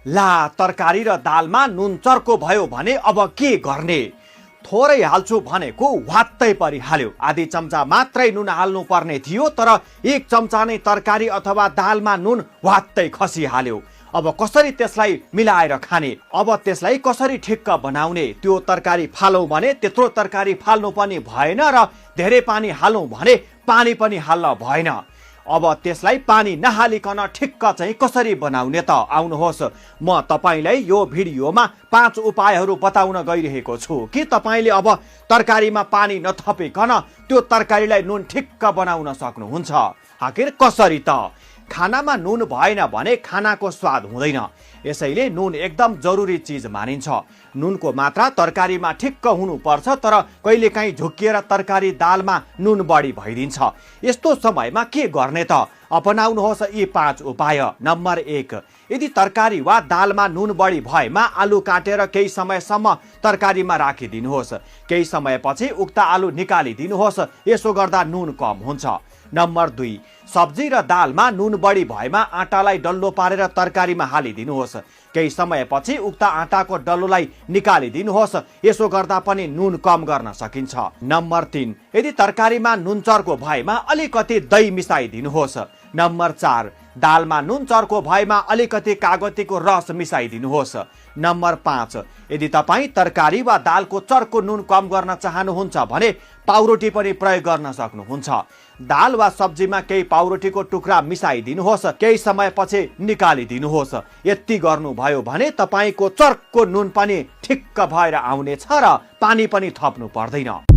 ला तरकारी र दालमा नुन चर्को भयो भने अब के गर्ने? थोरै हाल्छु भनेको वात्तै परिहाल्यो। आधी चम्चा मात्रै नुन हाल्नु पर्ने थियो, तर 1 चम्चा नै तरकारी अथवा दालमा नुन वात्तै खसिहाल्यो। अब कसरी त्यसलाई मिलाएर खाने? अब त्यसलाई कसरी ठिक्क बनाउने? त्यो तरकारी फालौँ भने त्यत्रो तरकारी फाल्नु पनि भएन र धेरै पानी हालौँ भने पानी पनि हाल्न भएन। अब त्यसलाई पानी नहालिकन ठिक्क चाहिँ कसरी बनाउने त? आउनुहोस्, म तपाईलाई यो भिडियोमा 5 उपायहरू बताउन गइरहेको छु कि तपाईले अब तरकारीमा पानी नथपिकन त्यो तरकारीलाई नुन ठिक्क बनाउन सक्नुहुन्छ। आखिर कसरी त? खानामा नुन भएन भने खानाको स्वाद हुँदैन। यसैले नुन एकदम जरुरी चिज मानिन्छ। नुनको मात्रा तरकारीमा ठिक्क हुनुपर्छ, तर कहिलेकाहीँ झुक्किएर तरकारी दालमा नुन बढी भइदिन्छ। यस्तो समयमा के गर्ने त? अपनाउनुहोस् यी 5 उपाय। नम्बर 1, यदि तरकारी वा दालमा नुन बढी भएमा आलु काटेर केही समयसम्म तरकारीमा राखिदिनुहोस्। केही समयपछि उक्त आलु निकालिदिनुहोस्। यसो गर्दा नुन कम हुन्छ। नम्बर 2, सब्जी र दालमा नुन बढी भएमा आटालाई डल्लो पारेर तरकारीमा हालिदिनुहोस्। केही समयपछि उक्त आटाको डल्लोलाई निकालिदिनुहोस्। यसो गर्दा पनि नुन कम गर्न सकिन्छ। नम्बर 3, यदि तरकारीमा नुन चर्को भएमा अलिकति दही मिसाइदिनुहोस्। नम्बर 4, दालमा नुन चर्को भएमा अलिकति कागतीको रस मिसाइदिनुहोस्। नम्बर 5, यदि तपाईँ तरकारी वा दालको चर्को नुन कम गर्न चाहनुहुन्छ भने पाउरोटी पनि प्रयोग गर्न सक्नुहुन्छ। दाल वा सब्जीमा केही पाउरोटीको टुक्रा मिसाइदिनुहोस्। केही समयपछि निकालिदिनुहोस्। यति गर्नुभयो भने तपाईँको चर्को नुन पनि ठिक्क भएर आउनेछ र पानी पनि थप्नु पर्दैन।